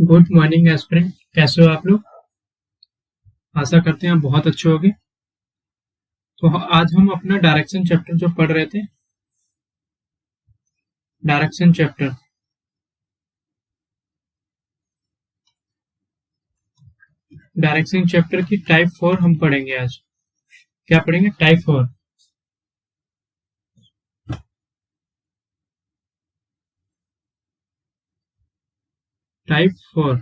Good morning aspirant, कैसे हो आप लोग। आशा करते हैं आप बहुत अच्छे होंगे। तो आज हम अपना डायरेक्शन चैप्टर जो पढ़ रहे थे, डायरेक्शन चैप्टर की टाइप 4 हम पढ़ेंगे आज। क्या पढ़ेंगे? टाइप 4। टाइप 4।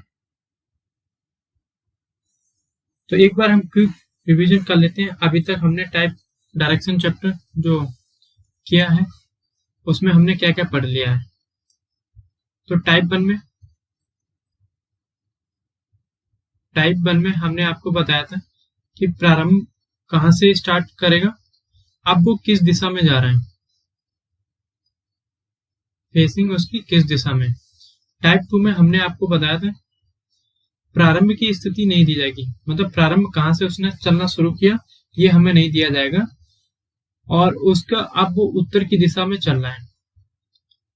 तो एक बार हम क्विक रिवीजन कर लेते हैं। अभी तक हमने डायरेक्शन चैप्टर जो किया है उसमें हमने क्या क्या पढ़ लिया है। तो टाइप 1 में हमने आपको बताया था कि प्रारंभ कहाँ से स्टार्ट करेगा, अब वो किस दिशा में जा रहे हैं, फेसिंग उसकी किस दिशा में। टाइप 2 में हमने आपको बताया था प्रारंभ की स्थिति नहीं दी जाएगी, मतलब प्रारंभ कहाँ से उसने चलना शुरू किया ये हमें नहीं दिया जाएगा, और उसका अब वो उत्तर की दिशा में चल रहा है।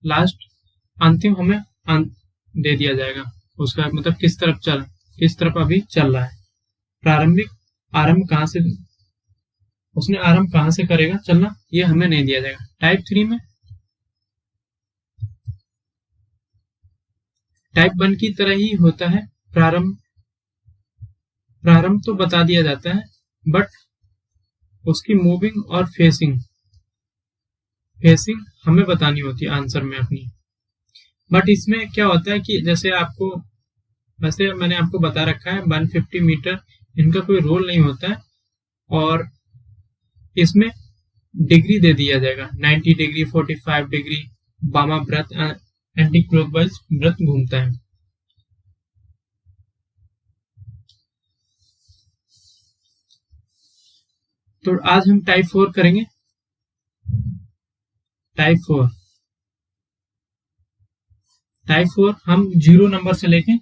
लास्ट अंतिम हमें दे दिया जाएगा उसका, मतलब किस तरफ अभी चल रहा है। प्रारंभिक आरंभ कहाँ से, उसने आरंभ कहाँ से करेगा चलना, ये हमें नहीं दिया जाएगा। टाइप 3 में टाइप 1 की तरह ही होता है। प्रारंभ तो बता दिया जाता है, बट उसकी मूविंग और फेसिंग हमें बतानी होती है आंसर में अपनी। बट इसमें क्या होता है कि वैसे मैंने आपको बता रखा है 150 मीटर इनका कोई रोल नहीं होता है, और इसमें डिग्री दे दिया जाएगा 90 डिग्री, 45 डिग्री वामाव्रत, एंटी क्लॉकवाइज व्रत घूमता है। तो आज हम टाइप 4 करेंगे। टाइप 4 हम 0 नंबर से लेके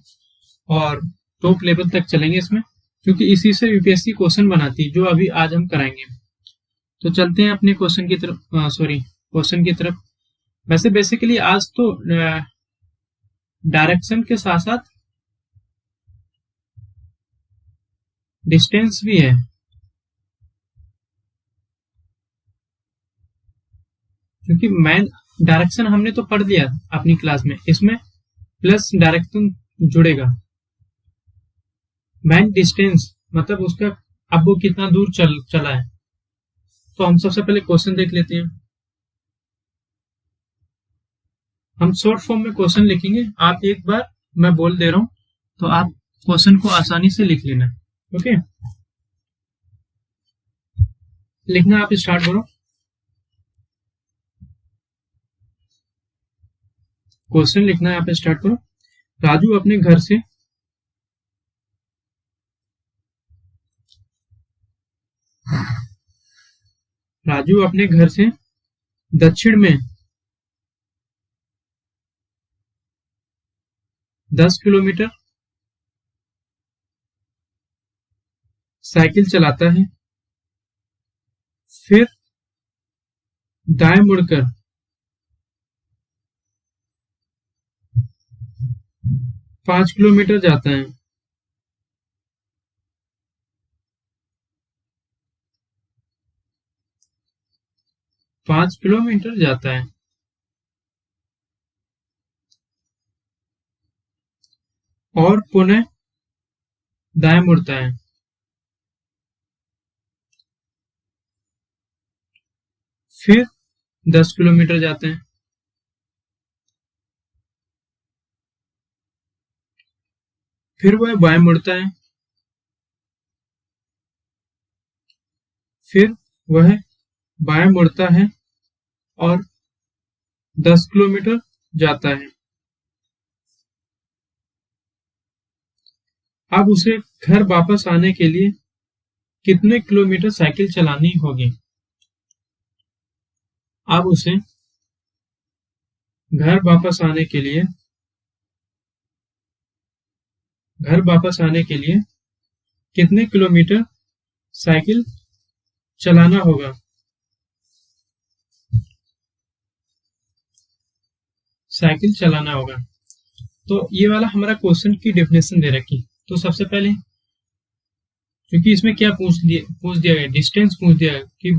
और टॉप लेवल तक चलेंगे इसमें, क्योंकि इसी से यूपीएससी क्वेश्चन बनाती है जो अभी आज हम कराएंगे। तो चलते हैं अपने क्वेश्चन की तरफ। वैसे बेसिकली आज तो डायरेक्शन के साथ साथ डिस्टेंस भी है, क्योंकि मैन डायरेक्शन हमने तो पढ़ लिया अपनी क्लास में, इसमें प्लस डायरेक्शन जुड़ेगा। मैन डिस्टेंस मतलब उसका अब वो कितना दूर चला है। तो हम सबसे पहले क्वेश्चन देख लेते हैं। हम शॉर्ट फॉर्म में क्वेश्चन लिखेंगे, आप एक बार मैं बोल दे रहा हूं तो आप क्वेश्चन को आसानी से लिख लेना। ओके, लिखना आप स्टार्ट करो। क्वेश्चन लिखना आप स्टार्ट करो। राजू अपने घर से दक्षिण में 10 किलोमीटर साइकिल चलाता है, फिर दाएं मुड़कर 5 किलोमीटर जाता है, और पुनः दाएं मुड़ता है, फिर 10 किलोमीटर जाते हैं, फिर वह बाएं मुड़ता है, फिर वह बाएं मुड़ता है और 10 किलोमीटर जाता है। अब उसे घर वापस आने के लिए कितने किलोमीटर साइकिल चलानी होगी। अब उसे घर वापस आने के लिए कितने किलोमीटर साइकिल चलाना होगा। तो ये वाला हमारा क्वेश्चन की डेफिनेशन दे रखी। तो सबसे पहले क्योंकि इसमें क्या पूछ दिया गया, डिस्टेंस पूछ दिया गया कि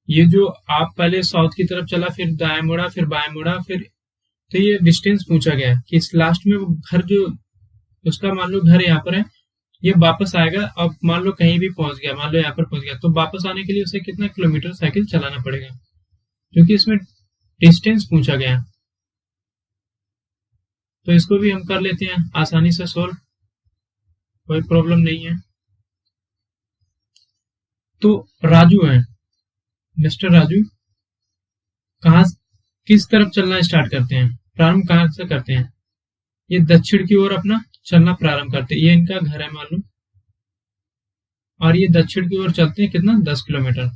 ये जो आप पहले साउथ की तरफ चला, फिर दाएं मुड़ा, फिर बाएं मुड़ा, फिर तो ये डिस्टेंस पूछा गया कि इस लास्ट में वो घर जो उसका मान लो घर यहाँ पर है, ये वापस आएगा। अब मान लो कहीं भी पहुंच गया, मान लो यहाँ पर पहुंच गया, तो वापस आने के लिए उसे कितना किलोमीटर साइकिल चलाना पड़ेगा, क्योंकि इसमें डिस्टेंस पूछा गया। तो इसको भी हम कर लेते हैं आसानी से सोल्व, कोई प्रॉब्लम नहीं है। तो राजू है, मिस्टर राजू किस तरफ चलना स्टार्ट करते हैं, प्रारंभ कहां से करते हैं? ये दक्षिण की ओर अपना चलना प्रारंभ करते हैं। ये इनका घर है मालूम, और ये दक्षिण की ओर चलते हैं कितना, 10 किलोमीटर।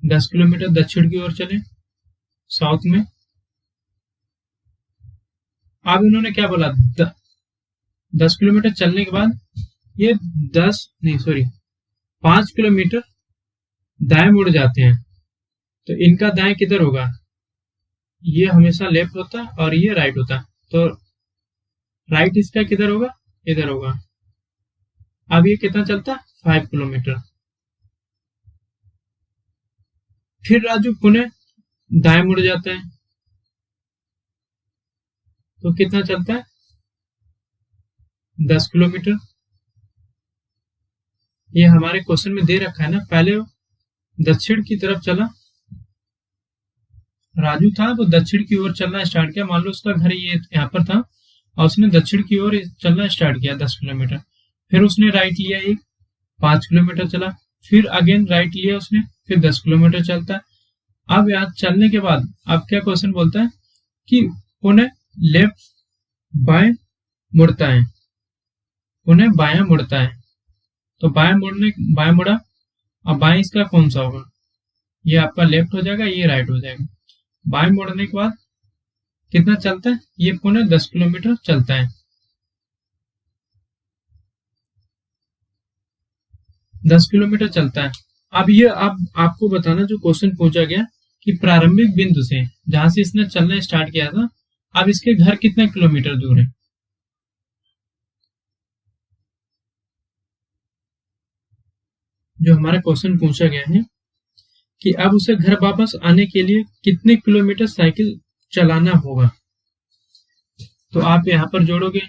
10 किलोमीटर दक्षिण की ओर चले साउथ में। अब इन्होंने क्या बोला, 10 किलोमीटर चलने के बाद ये 5 किलोमीटर दाएं मुड़ जाते हैं। तो इनका दाएं किधर होगा, ये हमेशा लेफ्ट होता है और ये राइट होता है। तो राइट इसका किधर होगा, इधर होगा। अब ये कितना चलता है, 5 किलोमीटर। फिर राजू पुनः दाएं मुड़ जाता है, तो कितना चलता है, 10 किलोमीटर। ये हमारे क्वेश्चन में दे रखा है ना, पहले दक्षिण की तरफ चला, राजू था वो दक्षिण की ओर चलना स्टार्ट किया। मान लो उसका घर ये यहाँ पर था और उसने दक्षिण की ओर चलना स्टार्ट किया 10 किलोमीटर। फिर उसने राइट लिया, 5 किलोमीटर चला, फिर अगेन राइट लिया उसने, फिर 10 किलोमीटर चलता है। अब यहाँ चलने के बाद अब क्या क्वेश्चन बोलता है कि पुनः लेफ्ट बाएं मुड़ता है, पुनः बायां मुड़ता है। तो बाएं मुड़ा, अब बाएं इसका कौन सा होगा, ये आपका लेफ्ट हो जाएगा, ये राइट हो जाएगा। बाएं मुड़ने के बाद कितना चलता है, ये पुनः 10 किलोमीटर चलता है। 10 किलोमीटर चलता है। अब ये आपको बताना जो क्वेश्चन पूछा गया कि प्रारंभिक बिंदु से जहां से इसने चलना स्टार्ट किया था, अब इसके घर कितने किलोमीटर दूर है। जो हमारा क्वेश्चन पूछा गया है कि अब उसे घर वापस आने के लिए कितने किलोमीटर साइकिल चलाना होगा। तो आप यहाँ पर जोड़ोगे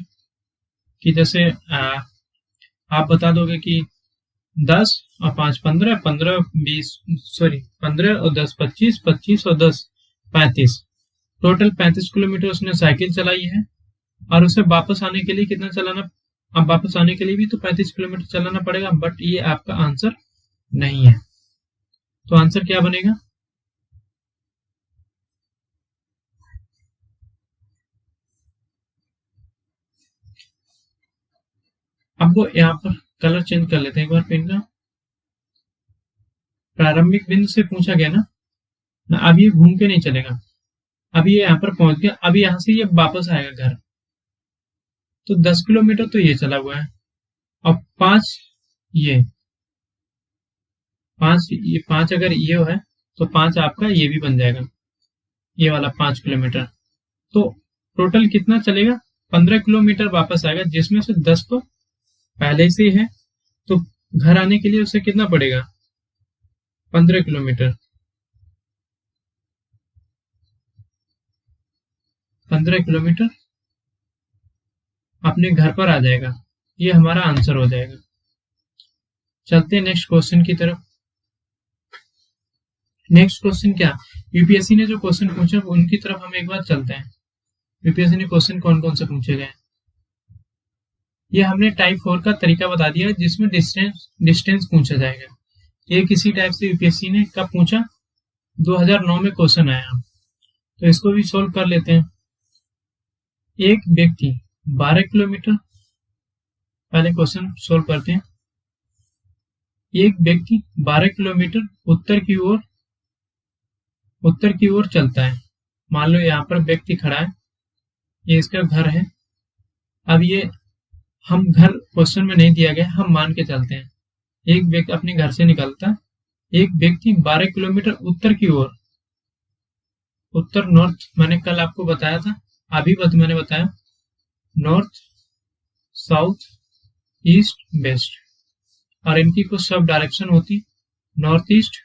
कि जैसे आप बता दोगे कि 10 और 5 15, 15 20 15 और 10 25, 25 और 10 35, टोटल 35 किलोमीटर उसने साइकिल चलाई है। और उसे वापस आने के लिए कितना चलाना, अब वापस आने के लिए भी तो 35 किलोमीटर चलाना पड़ेगा, बट ये आपका आंसर नहीं है। तो आंसर क्या बनेगा, अब वो यहाँ पर कलर चेंज कर लेते हैं एक बार पेन का। प्रारंभिक बिंदु से पूछा गया ना, अब ये घूम के नहीं चलेगा, अब ये यहाँ पर पहुंच गया, अब यहाँ से ये वापस आएगा घर। तो 10 किलोमीटर तो ये चला हुआ है, और 5 ये 5 अगर ये है तो 5 आपका ये भी बन जाएगा, ये वाला 5 किलोमीटर। तो टोटल कितना चलेगा, 15 किलोमीटर वापस आएगा, जिसमें से 10 तो पहले से ही है। तो घर आने के लिए उसे कितना पड़ेगा, 15 किलोमीटर। 15 किलोमीटर अपने घर पर आ जाएगा, ये हमारा आंसर हो जाएगा। चलते हैं नेक्स्ट क्वेश्चन की तरफ। नेक्स्ट क्वेश्चन क्या, यूपीएससी ने जो क्वेश्चन पूछे उनकी तरफ हम एक बार चलते हैं। यूपीएससी ने क्वेश्चन कौन कौन से पूछे गए, ये हमने टाइप 4 का तरीका बता दिया है, जिसमें डिस्टेंस पूछा जाएगा। ये किसी टाइप से यूपीएससी ने कब पूछा, 2009 में क्वेश्चन आया। तो इसको भी सोल्व कर लेते हैं। एक व्यक्ति 12 किलोमीटर, पहले क्वेश्चन सोल्व करते हैं। एक व्यक्ति 12 किलोमीटर उत्तर की ओर चलता है। मान लो यहाँ पर व्यक्ति खड़ा है, ये इसका घर है। अब ये हम घर क्वेश्चन में नहीं दिया गया, हम मान के चलते हैं। एक व्यक्ति अपने घर से निकलता है, एक व्यक्ति 12 किलोमीटर उत्तर की ओर उत्तर नॉर्थ मैंने कल आपको बताया था, अभी मैंने बताया नॉर्थ, साउथ, ईस्ट, वेस्ट, और इनकी कुछ सब डायरेक्शन होती, north east,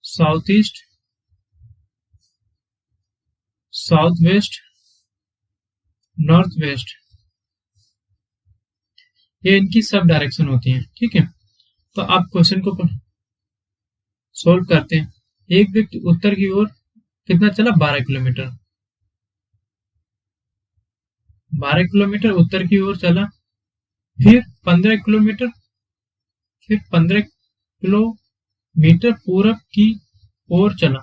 south east, south west, north west, ये इनकी सब डायरेक्शन होती हैं। ठीक है, तो आप क्वेश्चन को सोल्व करते हैं। एक व्यक्ति उत्तर की ओर कितना चला, 12 किलोमीटर, 12 किलोमीटर उत्तर की ओर चला, फिर 15 किलोमीटर, फिर 15 किलोमीटर पूरब की ओर चला,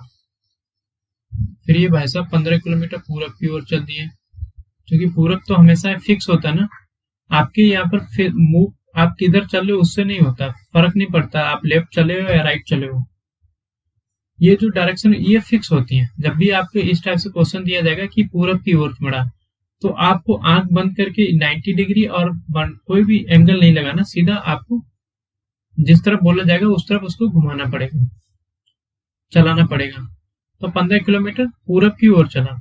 फिर ये भाई साहब 15 किलोमीटर पूरब की ओर चल दिए, क्योंकि पूरब तो हमेशा फिक्स होता है ना, आपके यहाँ पर फिर मूव आप किधर चल रहे हो उससे नहीं होता, फर्क नहीं पड़ता आप लेफ्ट चले हो या राइट चले हो, ये जो डायरेक्शन ये फिक्स होती है। जब भी आपको इस टाइप से क्वेश्चन दिया जाएगा कि पूरब की ओर मुड़ा, तो आपको आंख बंद करके 90 डिग्री और कोई भी एंगल नहीं लगाना, सीधा आपको जिस तरफ बोला जाएगा उस तरफ उसको घुमाना पड़ेगा, चलाना पड़ेगा। तो 15 किलोमीटर पूरब की ओर चला,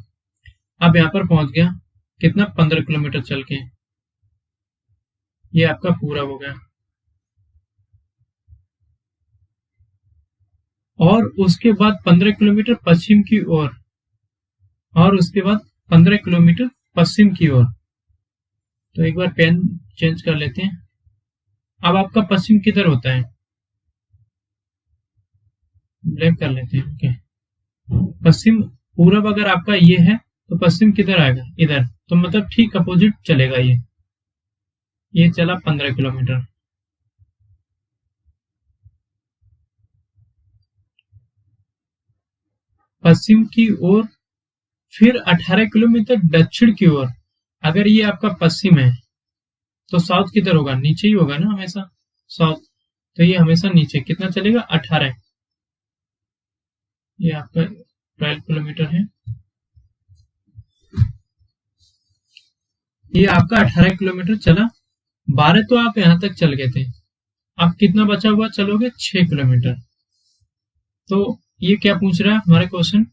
अब यहाँ पर पहुंच गया कितना, 15 किलोमीटर चल के, ये आपका पूरब हो गया। और उसके बाद 15 किलोमीटर पश्चिम की ओर, और उसके बाद 15 किलोमीटर पश्चिम की ओर। तो एक बार पेन चेंज कर लेते हैं। अब आपका पश्चिम किधर होता है, ब्लैक कर लेते हैं। ओके, पश्चिम पूरब अगर आपका ये है तो पश्चिम किधर आएगा, इधर, तो मतलब ठीक अपोजिट चलेगा ये चला 15 किलोमीटर। पश्चिम की ओर, फिर 18 किलोमीटर दक्षिण की ओर। अगर ये आपका पश्चिम है तो साउथ किधर होगा, नीचे ही होगा ना हमेशा, साउथ, तो ये हमेशा नीचे कितना चलेगा, 18, ये आपका 12 किलोमीटर है, ये आपका 18 किलोमीटर चला, 12 तो आप यहां तक चल गए थे, अब कितना बचा हुआ चलोगे, 6 किलोमीटर। तो ये क्या पूछ रहा है हमारा क्वेश्चन,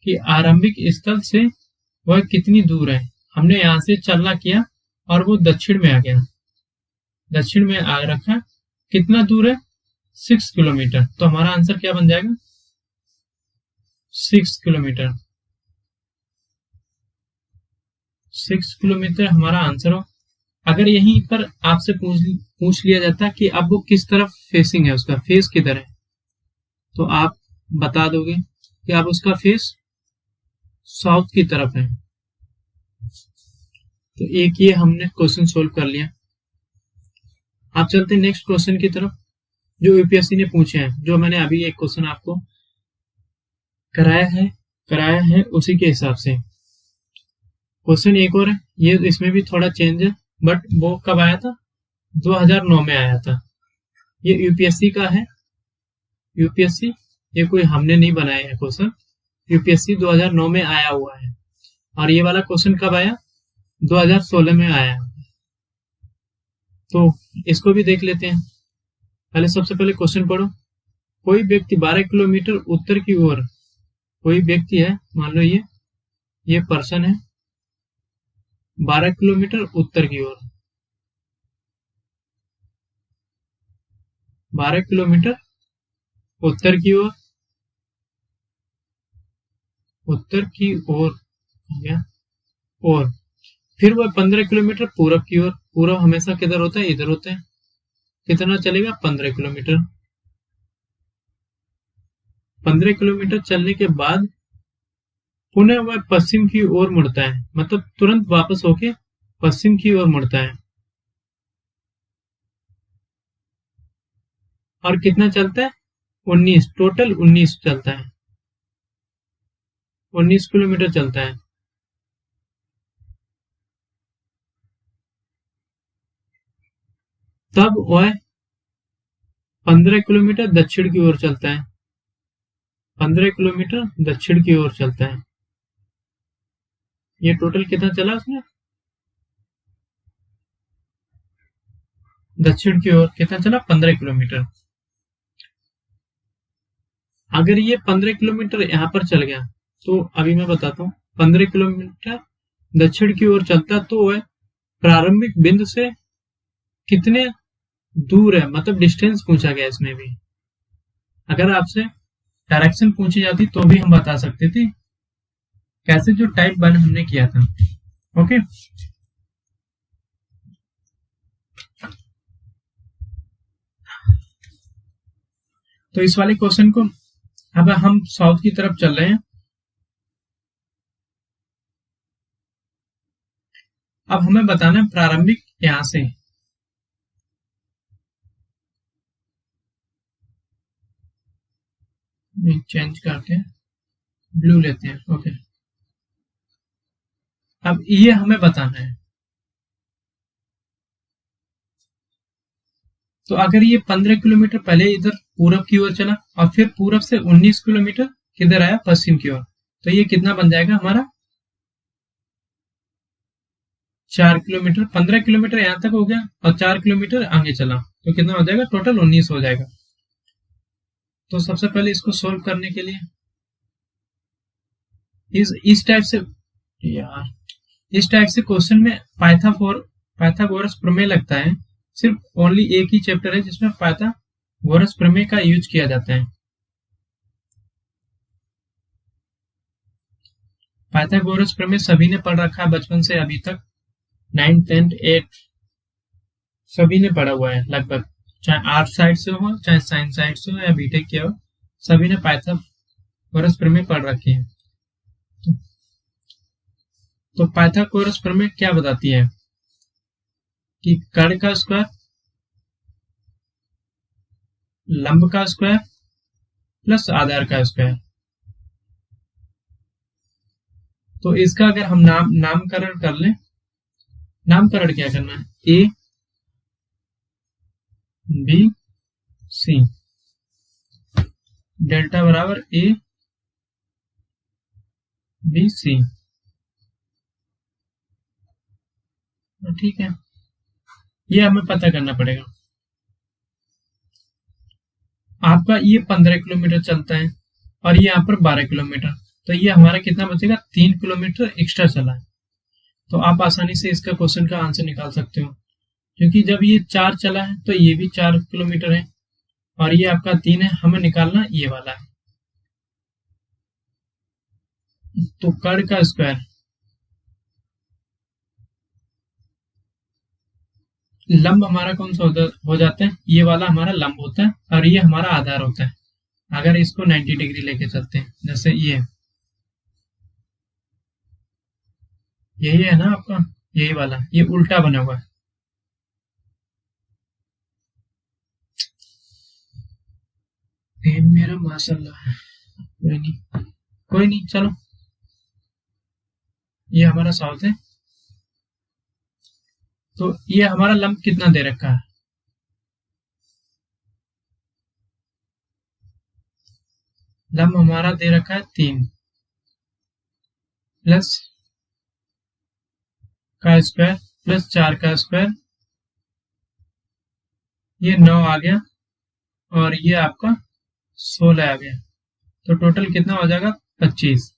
कि आरंभिक स्थल से वह कितनी दूर है। हमने यहां से चलना किया और वो दक्षिण में आ गया, दक्षिण में आ रखा, कितना दूर है, 6 किलोमीटर। तो हमारा आंसर क्या बन जाएगा, 6 किलोमीटर, 6 किलोमीटर हमारा आंसर हो। अगर यहीं पर आपसे पूछ लिया जाता कि अब वो किस तरफ फेसिंग है, उसका फेस किधर है, तो आप बता दोगे कि अब उसका फेस साउथ की तरफ है। तो एक ये हमने क्वेश्चन सोल्व कर लिया। आप चलते हैं नेक्स्ट क्वेश्चन की तरफ, जो यूपीएससी ने पूछे हैं, जो मैंने अभी एक क्वेश्चन आपको कराया है उसी के हिसाब से। क्वेश्चन एक और है, ये इसमें भी थोड़ा चेंज है, बट वो कब आया था, 2009 में आया था। ये यूपीएससी का है, यूपीएससी, ये कोई हमने नहीं बनाया है क्वेश्चन, यूपीएससी 2009 में आया हुआ है। और ये वाला क्वेश्चन कब आया, 2016 में आया। तो इसको भी देख लेते हैं। पहले सबसे पहले क्वेश्चन पढ़ो। कोई व्यक्ति 12 किलोमीटर उत्तर की ओर, कोई व्यक्ति है, मान लो ये पर्सन है, 12 किलोमीटर उत्तर की ओर, 12 किलोमीटर उत्तर की ओर, उत्तर की ओर हो गया, और फिर वह 15 किलोमीटर पूरब की ओर, पूरब हमेशा किधर होता है, इधर होता है, कितना चलेगा, 15 किलोमीटर। 15 किलोमीटर चलने के बाद पुनः वह पश्चिम की ओर मुड़ता है, मतलब तुरंत वापस होके पश्चिम की ओर मुड़ता है, और कितना चलता है, 19, टोटल 19 चलता है, 19 किलोमीटर चलता है। तब वह 15 किलोमीटर दक्षिण की ओर चलता है, 15 किलोमीटर दक्षिण की ओर चलता है। ये टोटल कितना चला उसने, दक्षिण की ओर कितना चला, 15 किलोमीटर। अगर ये 15 किलोमीटर यहाँ पर चल गया, तो अभी मैं बताता हूँ, 15 किलोमीटर दक्षिण की ओर चलता तो वह प्रारंभिक बिंदु से कितने दूर है, मतलब डिस्टेंस पूछा गया इसमें भी। अगर आपसे डायरेक्शन पूछी जाती तो भी हम बता सकते थे, कैसे जो टाइप 1 हमने किया था। ओके, तो इस वाले क्वेश्चन को अब हम साउथ की तरफ चल रहे हैं। अब हमें बताना है प्रारंभिक यहां से, चेंज करते हैं, ब्लू लेते हैं। ओके, अब ये हमें बताना है। तो अगर ये 15 किलोमीटर पहले इधर पूरब की ओर चला और फिर पूरब से 19 किलोमीटर किधर आया, पश्चिम की ओर, तो ये कितना बन जाएगा हमारा, 4 किलोमीटर। 15 किलोमीटर यहां तक हो गया और 4 किलोमीटर आगे चला, तो कितना हो जाएगा, टोटल 19 हो जाएगा। तो सबसे पहले इसको सोल्व करने के लिए इस टाइप से, यार इस टाइप से क्वेश्चन में पाइथागोरस प्रमेय लगता है। सिर्फ ओनली एक ही चैप्टर है जिसमें पाइथागोरस प्रमेय का यूज किया जाता है। पाइथागोरस प्रमेय सभी ने पढ़ रखा है बचपन से अभी तक, 9th 10th 8th सभी ने पढ़ा हुआ है लगभग, चाहे आर्ट साइड से हो, चाहे साइंस साइड से हो, या बीटेक किया हो, सभी ने पाइथागोरस प्रमेय पढ़ रखे हैं। तो पाइथागोरस प्रमेय क्या बताती है कि कर्ण का स्क्वायर, लंब का स्क्वायर प्लस आधार का स्क्वायर। तो इसका अगर हम नामकरण कर लें, नामकरण क्या करना है, ए बी सी, डेल्टा बराबर ए बी सी, ठीक है। ये हमें पता करना पड़ेगा। आपका ये 15 किलोमीटर चलता है और ये यहाँ पर 12 किलोमीटर, तो ये हमारा कितना बचेगा, 3 किलोमीटर एक्स्ट्रा चला है। तो आप आसानी से इसका क्वेश्चन का आंसर निकाल सकते हो, क्योंकि जब ये 4 चला है तो ये भी 4 किलोमीटर है और ये आपका 3 है, हमें निकालना ये वाला है। तो कर्ण का स्क्वायर, लंब हमारा कौन सा हो जाता है, ये वाला हमारा लंब होता है और ये हमारा आधार होता है। अगर इसको 90 डिग्री लेके चलते हैं, जैसे ये यही है ना आपका, यही वाला, ये उल्टा बना हुआ है। मेरा माशाल्लाह है, कोई नहीं, चलो ये हमारा साउथ है। तो ये हमारा लंब कितना दे रखा है, लंब हमारा दे रखा है 3 प्लस का स्क्वायर प्लस 4 का स्क्वायर, ये 9 आ गया और ये आपका 16 आ गया, तो टोटल कितना हो जाएगा, 25।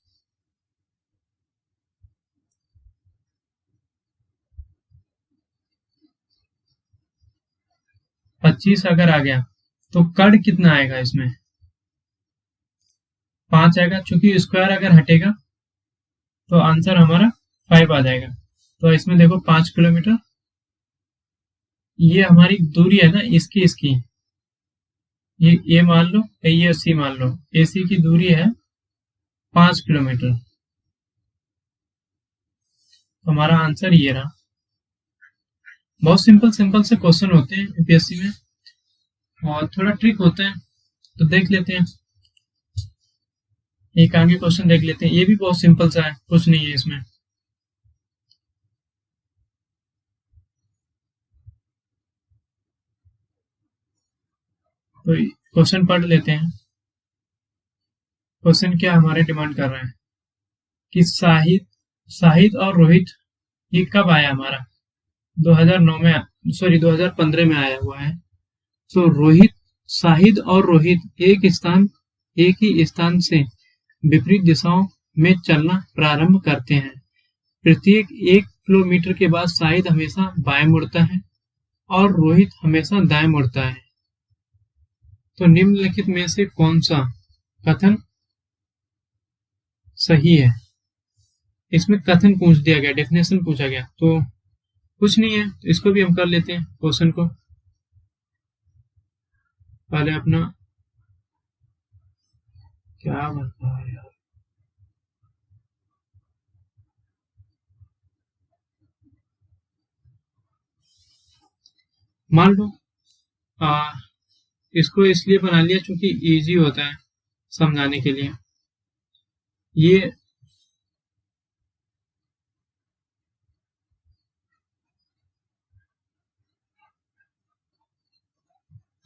अगर आ गया तो कर्ण कितना आएगा, इसमें 5 आएगा, चूंकि स्क्वायर अगर हटेगा तो आंसर हमारा 5 आ जाएगा। तो इसमें देखो 5 किलोमीटर, ये हमारी दूरी है ना इसकी, ये मान लो, ये सी मान लो, एसी की दूरी है 5 किलोमीटर, तो हमारा आंसर ये रहा। बहुत सिंपल से क्वेश्चन होते हैं यूपीएससी में, और थोड़ा ट्रिक होता है, तो देख लेते हैं, एक आगे क्वेश्चन देख लेते हैं। ये भी बहुत सिंपल सा है, कुछ नहीं है इसमें। तो क्वेश्चन पढ़ लेते हैं। क्वेश्चन क्या हमारे डिमांड कर रहे हैं कि शाहिद और रोहित, ये कब आया हमारा, 2009 में, सॉरी 2015 में आया हुआ है। तो शाहिद और रोहित एक स्थान एक ही स्थान से विपरीत दिशाओं में चलना प्रारंभ करते हैं। प्रत्येक 1 किलोमीटर के बाद शाहिद हमेशा बाएं मुड़ता है और रोहित हमेशा दाएं मुड़ता है। तो निम्नलिखित में से कौन सा कथन सही है? इसमें कथन पूछ दिया गया, डेफिनेशन पूछा गया, तो कुछ नहीं है, तो इसको भी हम कर लेते हैं क्वेश्चन को। पहले अपना क्या बनता है यार, मान लो इसको इसलिए बना लिया क्योंकि इजी होता है समझाने के लिए। ये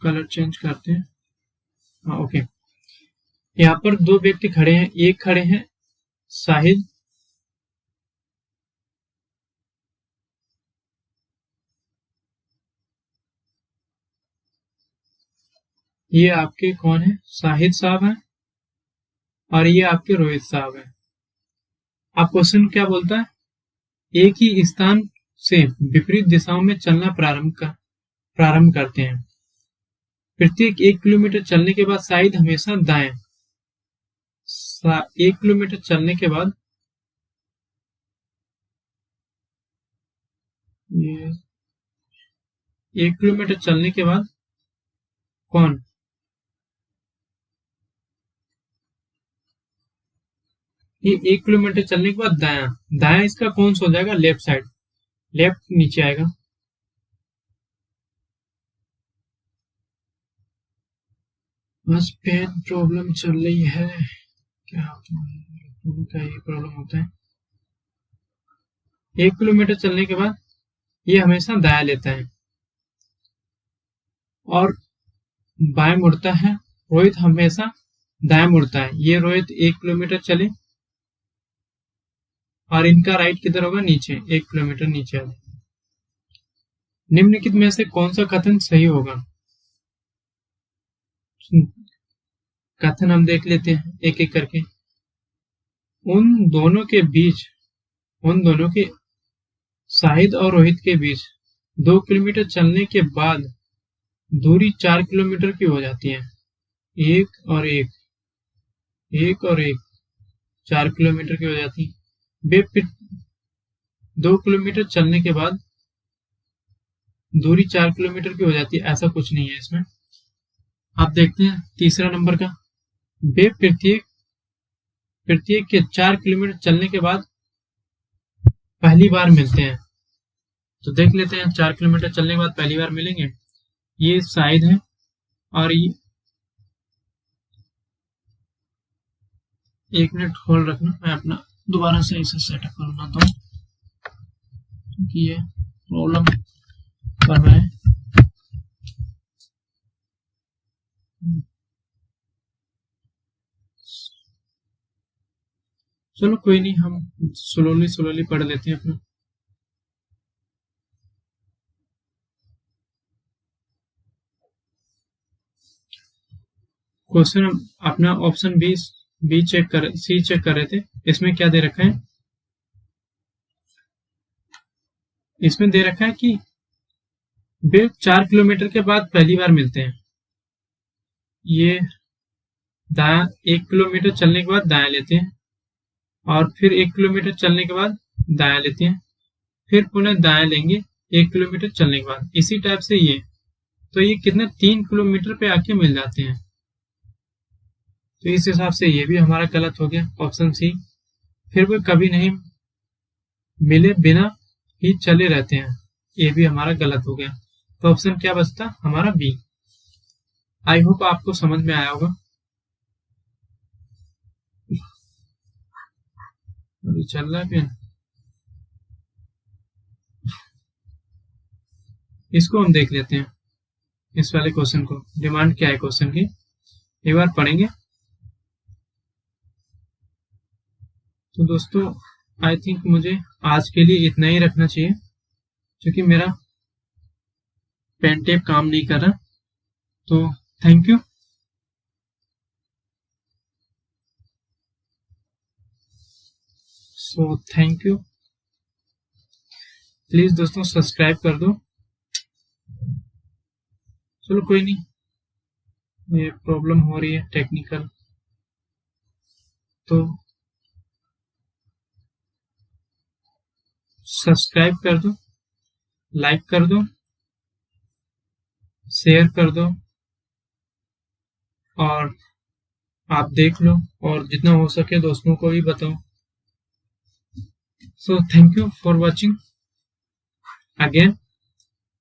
कलर चेंज करते हैं। हाँ ओके, यहाँ पर दो व्यक्ति खड़े हैं, एक खड़े हैं शाहिद, ये आपके कौन है, शाहिद साहब हैं, और ये आपके रोहित साहब हैं। अब क्वेश्चन क्या बोलता है, एक ही स्थान से विपरीत दिशाओं में चलना प्रारंभ करते हैं। प्रत्येक 1 किलोमीटर चलने के बाद शाहिद हमेशा दाएं, 1 किलोमीटर चलने के बाद ये 1 किलोमीटर चलने के बाद कौन, ये 1 किलोमीटर चलने के बाद दाया, दाया इसका कौन सा हो जाएगा, लेफ्ट साइड, लेफ्ट नीचे आएगा। बस पेन प्रॉब्लम चल रही है, क्या ये प्रॉब्लम होता है। 1 किलोमीटर चलने के बाद ये हमेशा दाया लेता है और बाएं मुड़ता है, रोहित हमेशा दाएं मुड़ता है। ये रोहित 1 किलोमीटर चले और इनका राइट किधर होगा, नीचे, 1 किलोमीटर नीचे आ जाएगा। निम्नलिखित में से कौन सा कथन सही होगा? कथन हम देख लेते हैं एक एक करके। उन दोनों के शाहिद और रोहित के बीच 2 किलोमीटर चलने के बाद दूरी 4 किलोमीटर की हो जाती है। एक और एक 4 किलोमीटर की हो जाती है। वे फिर 2 किलोमीटर चलने के बाद दूरी 4 किलोमीटर की हो जाती है, ऐसा कुछ नहीं है इसमें। आप देखते हैं तीसरा नंबर का, वे प्रत्येक के 4 किलोमीटर चलने के बाद पहली बार मिलते हैं। तो देख लेते हैं, 4 किलोमीटर चलने के बाद पहली बार मिलेंगे। ये शाहिद है और ये, 1 मिनट होल्ड रखना, मैं अपना दोबारा से इसे सेटअप करना तो, क्योंकि ये प्रॉब्लम कर रहा है। चलो कोई नहीं, हम स्लोली पढ़ लेते हैं अपना। क्वेश्चन अपना ऑप्शन सी चेक कर रहे थे। इसमें क्या दे रखा है, इसमें दे रखा है कि वे 4 किलोमीटर के बाद पहली बार मिलते हैं। ये दाया 1 किलोमीटर चलने के बाद दाया लेते हैं और फिर 1 किलोमीटर चलने के बाद दाया लेते हैं, फिर पुनः दाया लेंगे 1 किलोमीटर चलने के बाद। इसी टाइप से ये, तो ये कितने 3 किलोमीटर पे आके मिल जाते हैं। तो इस हिसाब से ये भी हमारा गलत हो गया, ऑप्शन सी। फिर वे कभी नहीं मिले बिना ही चले रहते हैं, ये भी हमारा गलत हो गया। तो ऑप्शन क्या बचता, हमारा बी। आई होप आपको समझ में आया होगा। अभी चल रहा है पेन, इसको हम देख लेते हैं, इस वाले क्वेश्चन को। डिमांड क्या है क्वेश्चन की, एक बार पढ़ेंगे। तो दोस्तों आई थिंक मुझे आज के लिए इतना ही रखना चाहिए, क्योंकि मेरा पेन टेप काम नहीं कर रहा। तो thank you. So thank you. Please दोस्तों सब्सक्राइब कर दो। चलो कोई नहीं, ये प्रॉब्लम हो रही है टेक्निकल, तो सब्सक्राइब कर दो, लाइक कर दो, शेयर कर दो, और आप देख लो, और जितना हो सके दोस्तों को भी बताओ। So thank you for watching again.